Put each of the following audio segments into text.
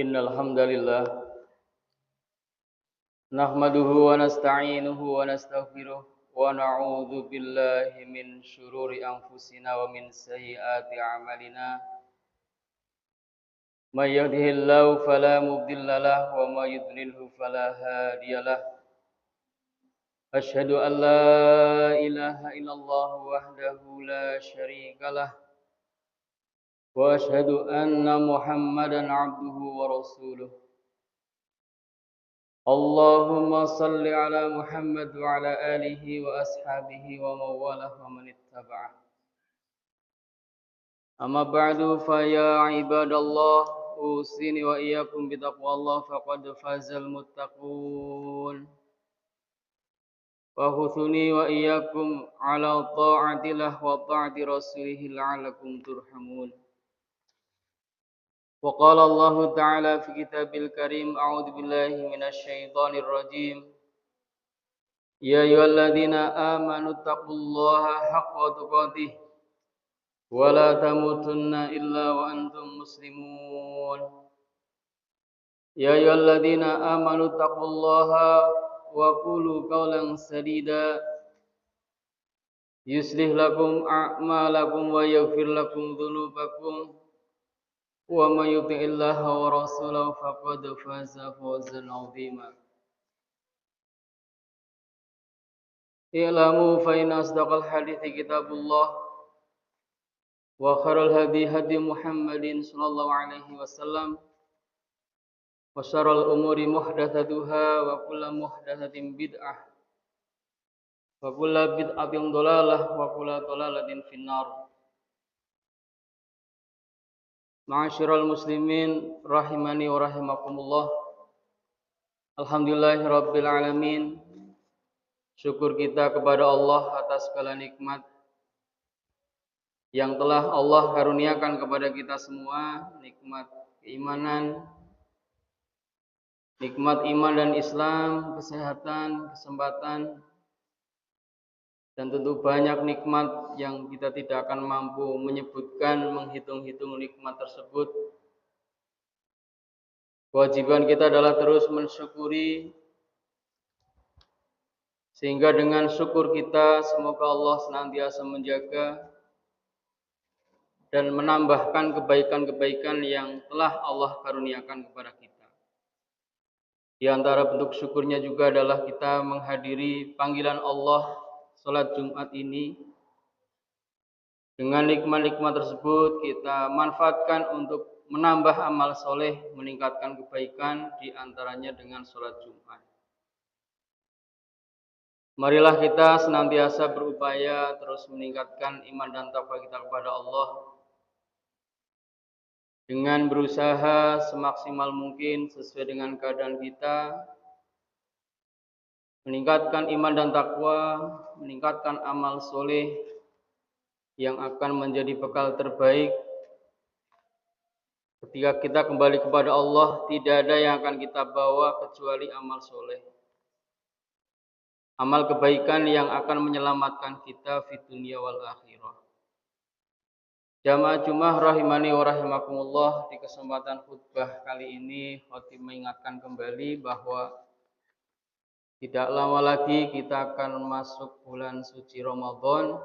Innal hamdalillah nahmaduhu wa nasta'inuhu wa nastaghfiruh wa na'udzu billahi min syururi anfusina wa min sayyiati a'malina. May yahdihillahu fala mudilla lahu wa may yudlilhu fala hadiyalah. Asyhadu an la ilaha illallah wahdahu la syarikalah wa asyhadu anna Muhammadan 'abduhu wa rasuluh. Allahumma salli ala Muhammad wa ala alihi wa ashabihi wa mawalah wa man ittaba'ah. Amma ba'du fa ya ibadallah usini wa iyyakum bi taqwallah faqad fazal muttaqun. Wa huthuni wa iyyakum ala ta'atillah wa ta'ati rasulih la'allakum turhamun. Wa qala Allah ta'ala fi kitabil karim a'udzu billahi minasy syaithanir rajim. Ya ayyuhalladzina amanu taqullaha haqqa tuqatih wa la tamutunna illa wa antum muslimun. Ya ayyuhalladzina amanu taqullaha wa qulu qawlan sadida yuslih lakum a'malakum wa yaghfir lakum dhunubakum wa may yuti'illaha wa rasulahu faqad faza fawzan 'azima. I'lamu fa inna asdaqal hadithi kitabullah wa khairul hadi hadi Muhammadin sallallahu alaihi wasallam wa syarrul umuri muhdatsatuha wa kullu muhdatsatin bid'ah wa kullu bid'atin dhalalah wa kullu dhalalatin finnar. Ma'asyiral muslimin rahimani wa rahimakumullah. Alhamdulillahirabbil alamin. Syukur kita kepada Allah atas segala nikmat yang telah Allah karuniakan kepada kita semua, nikmat keimanan, nikmat iman dan Islam, kesehatan, kesempatan, dan tentu banyak nikmat yang kita tidak akan mampu menyebutkan, menghitung-hitung nikmat tersebut. Kewajiban kita adalah terus mensyukuri, sehingga dengan syukur kita semoga Allah senantiasa menjaga dan menambahkan kebaikan-kebaikan yang telah Allah karuniakan kepada kita. Di antara bentuk syukurnya juga adalah kita menghadiri panggilan Allah salat Jumat ini. Dengan nikmat-nikmat tersebut kita manfaatkan untuk menambah amal soleh, meningkatkan kebaikan, di antaranya dengan salat Jumat. Marilah kita senantiasa berupaya terus meningkatkan iman dan takwa kita kepada Allah dengan berusaha semaksimal mungkin sesuai dengan keadaan kita, meningkatkan iman dan takwa, meningkatkan amal soleh yang akan menjadi bekal terbaik ketika kita kembali kepada Allah. Tidak ada yang akan kita bawa kecuali amal soleh, amal kebaikan yang akan menyelamatkan kita di dunia wal akhirah. Jamaah Jumat rahimani wa rahimakumullah, di kesempatan khutbah kali ini khotib mengingatkan kembali bahwa tidak lama lagi kita akan masuk bulan suci Ramadan.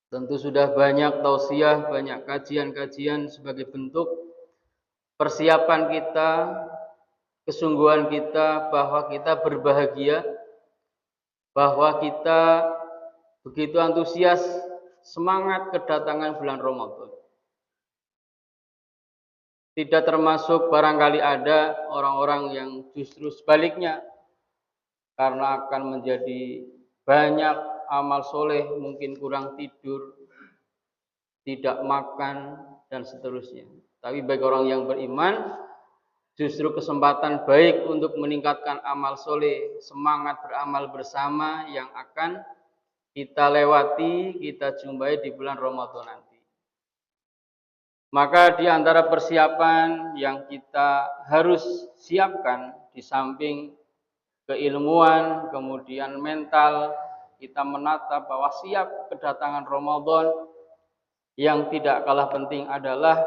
Tentu sudah banyak tausiah, banyak kajian-kajian sebagai bentuk persiapan kita, kesungguhan kita bahwa kita berbahagia, bahwa kita begitu antusias, semangat kedatangan bulan Ramadan. Tidak termasuk barangkali ada orang-orang yang justru sebaliknya, karena akan menjadi banyak amal soleh, mungkin kurang tidur, tidak makan, dan seterusnya. Tapi bagi orang yang beriman, justru kesempatan baik untuk meningkatkan amal soleh, semangat beramal bersama yang akan kita lewati, kita jumpai di bulan Ramadan nanti. Maka di antara persiapan yang kita harus siapkan, di samping keilmuan, kemudian mental, kita menata bahwa siap kedatangan Ramadan, yang tidak kalah penting adalah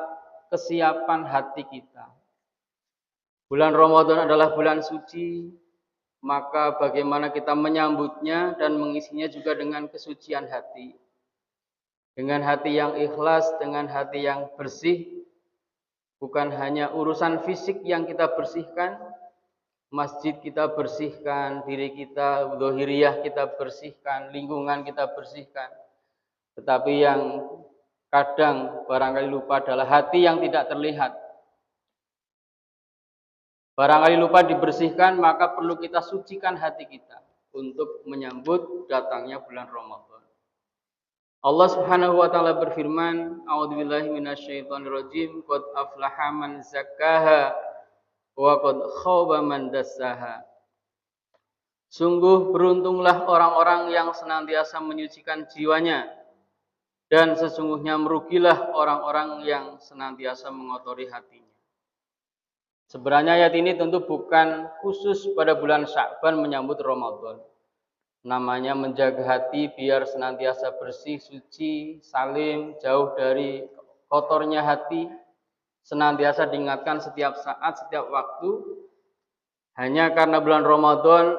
kesiapan hati kita. Bulan Ramadan adalah bulan suci, maka bagaimana kita menyambutnya dan mengisinya juga dengan kesucian hati. Dengan hati yang ikhlas, dengan hati yang bersih, bukan hanya urusan fisik yang kita bersihkan, masjid kita bersihkan, diri kita, zahiriyah kita bersihkan, lingkungan kita bersihkan. Tetapi yang kadang barangkali lupa adalah hati yang tidak terlihat. Barangkali lupa dibersihkan, maka perlu kita sucikan hati kita untuk menyambut datangnya bulan Ramadan. Allah Subhanahu wa taala berfirman, "A'udzubillahi minasyaitonirrajim, qad aflaha man zakkaha wa qad khaba man dassaha." Sungguh beruntunglah orang-orang yang senantiasa menyucikan jiwanya, dan sesungguhnya merugilah orang-orang yang senantiasa mengotori hatinya. Sebenarnya ayat ini tentu bukan khusus pada bulan Sya'ban menyambut Ramadan. Namanya menjaga hati biar senantiasa bersih, suci, salim, jauh dari kotornya hati, senantiasa diingatkan setiap saat, setiap waktu. Hanya karena bulan Ramadan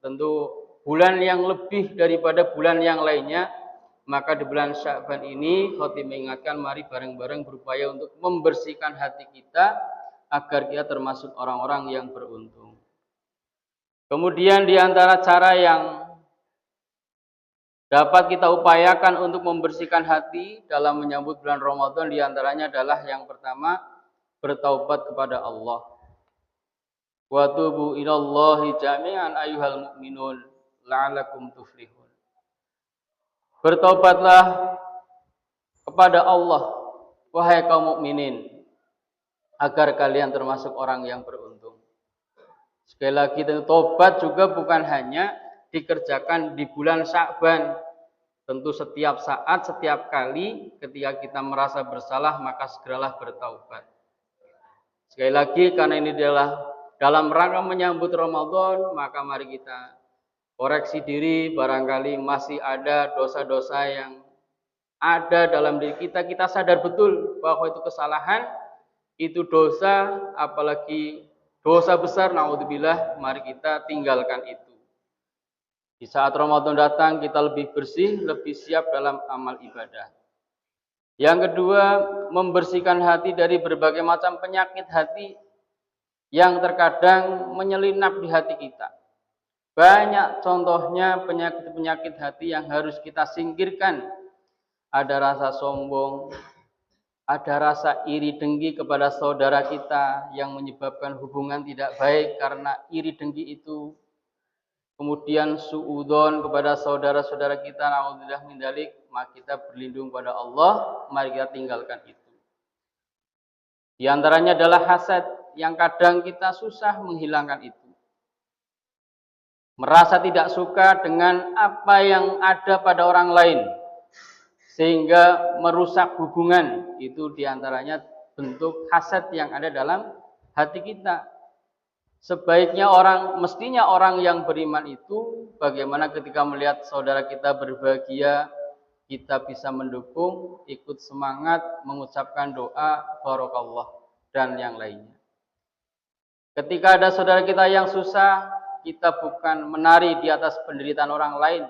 tentu bulan yang lebih daripada bulan yang lainnya, maka di bulan Sya'ban ini khotib mengingatkan mari bareng-bareng berupaya untuk membersihkan hati kita agar kita termasuk orang-orang yang beruntung. Kemudian di antara cara yang dapat kita upayakan untuk membersihkan hati dalam menyambut bulan Ramadan di antaranya adalah yang pertama, bertaubat kepada Allah. Wa tubu ilallahi jami'an ayyuhal mu'minun la'alakum tuflihun. Bertaubatlah kepada Allah, wahai kaum mukminin, agar kalian termasuk orang yang beruntung. Sekali lagi, tobat juga bukan hanya dikerjakan di bulan Sya'ban. Tentu setiap saat, setiap kali ketika kita merasa bersalah, maka segeralah bertaubat. Sekali lagi, karena ini adalah dalam rangka menyambut Ramadan, maka mari kita koreksi diri, barangkali masih ada dosa-dosa yang ada dalam diri kita. Kita sadar betul bahwa itu kesalahan, itu dosa, apalagi dosa besar, naudzubillah, mari kita tinggalkan itu. Di saat Ramadan datang kita lebih bersih, lebih siap dalam amal ibadah. Yang kedua, membersihkan hati dari berbagai macam penyakit hati yang terkadang menyelinap di hati kita. Banyak contohnya penyakit-penyakit hati yang harus kita singkirkan. Ada rasa sombong, ada rasa iri dengki kepada saudara kita yang menyebabkan hubungan tidak baik karena iri dengki itu. Kemudian suudzon kepada saudara-saudara kita, naudzubillah min dzalik, maka kita berlindung pada Allah, mari kita tinggalkan itu. Di antaranya adalah hasad yang kadang kita susah menghilangkan itu. Merasa tidak suka dengan apa yang ada pada orang lain, sehingga merusak hubungan, itu diantaranya bentuk hasad yang ada dalam hati kita. Sebaiknya mestinya orang yang beriman itu bagaimana ketika melihat saudara kita berbahagia, kita bisa mendukung, ikut semangat, mengucapkan doa, barakallah, dan yang lainnya. Ketika ada saudara kita yang susah, kita bukan menari di atas penderitaan orang lain,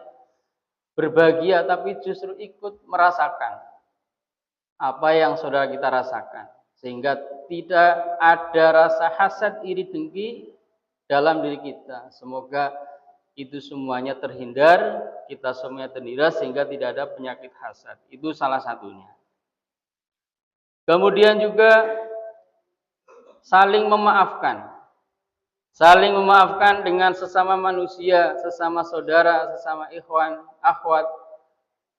berbahagia, tapi justru ikut merasakan apa yang saudara kita rasakan. Sehingga tidak ada rasa hasad, iri dengki dalam diri kita. Semoga itu semuanya terhindar, kita semuanya terhindar sehingga tidak ada penyakit hasad. Itu salah satunya. Kemudian juga saling memaafkan. Saling memaafkan dengan sesama manusia, sesama saudara, sesama ikhwan, akhwat.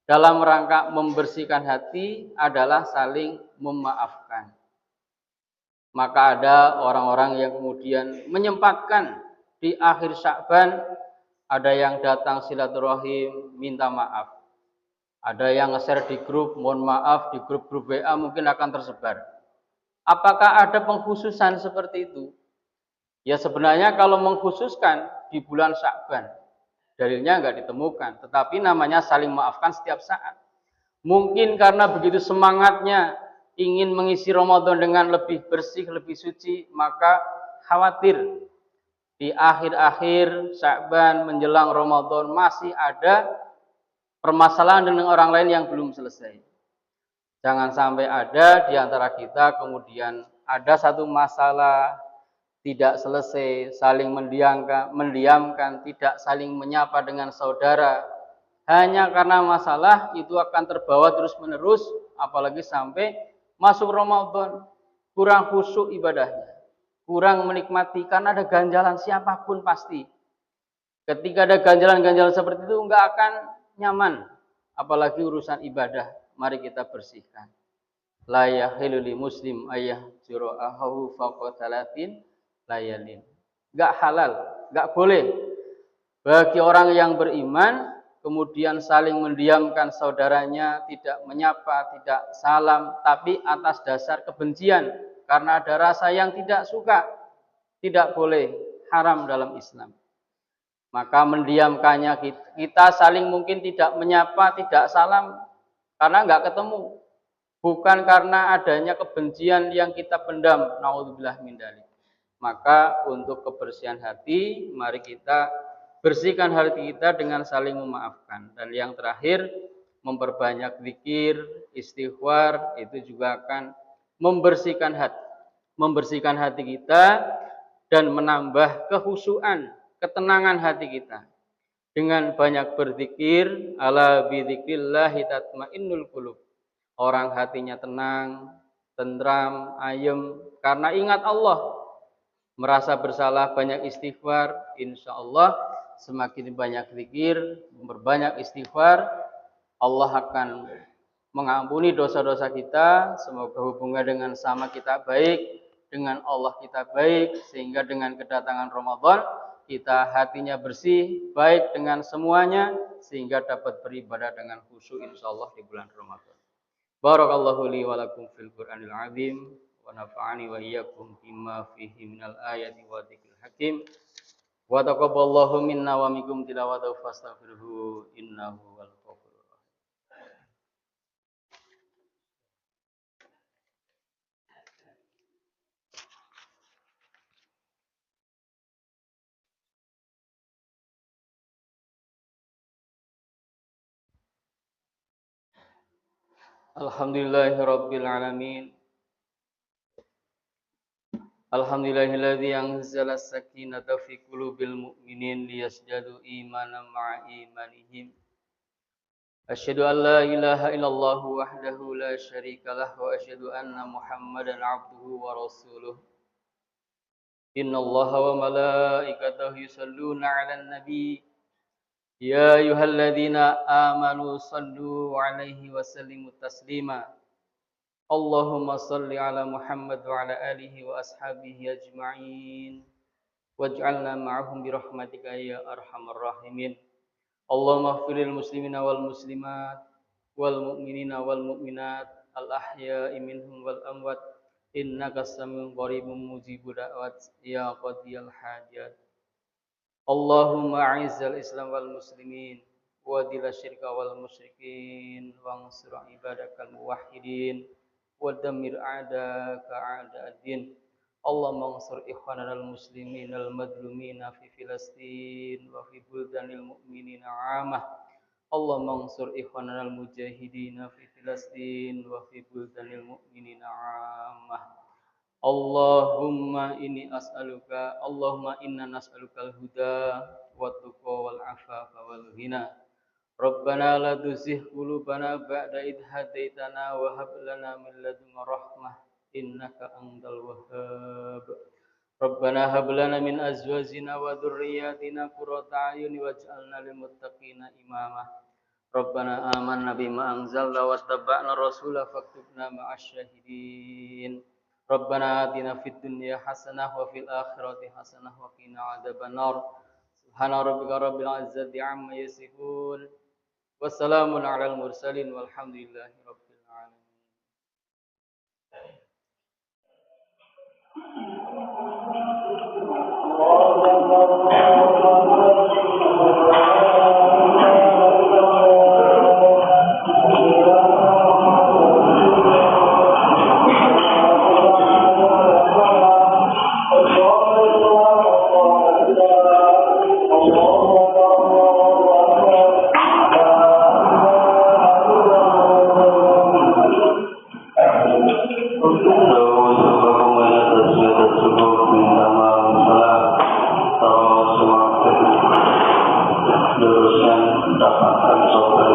Dalam rangka membersihkan hati adalah saling memaafkan. Maka ada orang-orang yang kemudian menyempatkan di akhir Sya'ban, ada yang datang silaturahim, minta maaf. Ada yang nge-share di grup, mohon maaf, di grup-grup WA mungkin akan tersebar. Apakah ada pengkhususan seperti itu? Ya sebenarnya kalau mengkhususkan di bulan Sya'ban, dalilnya enggak ditemukan. Tetapi namanya saling maafkan setiap saat. Mungkin karena begitu semangatnya ingin mengisi Ramadan dengan lebih bersih, lebih suci, maka khawatir di akhir-akhir Sya'ban menjelang Ramadan masih ada permasalahan dengan orang lain yang belum selesai. Jangan sampai ada di antara kita kemudian ada satu masalah tidak selesai, saling mendiamkan, tidak saling menyapa dengan saudara. Hanya karena masalah itu akan terbawa terus-menerus, apalagi sampai masuk Ramadan, kurang khusyuk ibadahnya, kurang menikmati, karena ada ganjalan siapapun pasti. Ketika ada ganjalan-ganjalan seperti itu, enggak akan nyaman, apalagi urusan ibadah. Mari kita bersihkan. La yahilu li muslim ayah jura'ahu fawqa talatin layalin. Enggak halal, enggak boleh bagi orang yang beriman kemudian saling mendiamkan saudaranya, tidak menyapa, tidak salam, tapi atas dasar kebencian karena ada rasa yang tidak suka. Tidak boleh, haram dalam Islam. Maka mendiamkannya kita saling mungkin tidak menyapa, tidak salam karena enggak ketemu. Bukan karena adanya kebencian yang kita pendam, naudzubillah min dzalik. Maka untuk kebersihan hati, mari kita bersihkan hati kita dengan saling memaafkan. Dan yang terakhir, memperbanyak zikir, istighfar, itu juga akan membersihkan hati kita dan menambah kehusuan, ketenangan hati kita. Dengan banyak berzikir, ala bidzikrillahi tatmainnul qulub. Orang hatinya tenang, tentram, ayem karena ingat Allah. Merasa bersalah, banyak istighfar, insya Allah semakin banyak zikir, berbanyak istighfar, Allah akan mengampuni dosa-dosa kita. Semoga hubungan dengan sama kita baik, dengan Allah kita baik, sehingga dengan kedatangan Ramadan kita hatinya bersih, baik dengan semuanya, sehingga dapat beribadah dengan khusyuk insya Allah di bulan Ramadan. Barakallahu li wa lakum fil Qur'anil azim wa nafa'ani wa iyyakum bima fihi minal ayati wa dzikril hakim wa taqabbalallahu minna wa minkum tilawatahu fastaghfiruhu innahu wal ghafurur rahim. Alhamdulillahirabbil alamin. Alhamdulillahilladzi anzala as-sakinata fi qulubil mu'minin liyazdadu imanan ma'a imanihim. Asyhadu an la ilaha illallah wahdahu la syarikalah wa asyhadu anna Muhammadan 'abduhu wa rasuluh. Innallaha wa malaikatahu yusholluna 'alan nabi. Ya ayyuhalladzina amanu sallu 'alaihi wa sallimu taslima. Allahumma salli ala Muhammad wa ala alihi wa ashabihi ajma'in waj'alna ma'ahum bi rahmatika ya arhamar rahimin. Allahumma ighfirlil muslimina wal muslimat wal mu'minina wal mu'minat al ahya'i minhum wal amwat innaka samiun qaribun mujibud da'wat ya qadiyal hajat. Allahumma a'izzal Islam wal muslimin wa adhil syirka wal musyrikin wansur ibadakal muwahhidin wa dammir a'daka a'da'ad-din. Allahumma ansur ikhwanana al-muslimin al-madlumina fi Filastin wa fi buldanil mu'minina 'amah. Allahumma ansur ikhwanana al-mujahidina fi Filastin wa fi buldanil mu'minina 'amah. Allahumma inna nas'aluka al-huda wat-tuqa wal 'afafa wal ghina. Rabbana la tuzigh qulubana ba'da idh hadaitana wa hab lana min ladunka rahmah innaka antal wahhab. Rabbana hab lana min azwajina wa dhurriyyatina qurrata a'yun waj'alna lil muttaqina imama. Rabbana amanna bima anzalta wattaba'na rasula faktubna ma'asy syahidin. Rabbana atina fid dunya hasanah wa fil akhirati hasanah wa qina adzabannar. Subhana rabbika rabbil izzati amma yasifun. Wassalamun 'alal mursalin walhamdulillahi rabbil alamin. Terus sebagai tersirat subuh minta maaf salah. Terus semakin luruskan dapatkan soal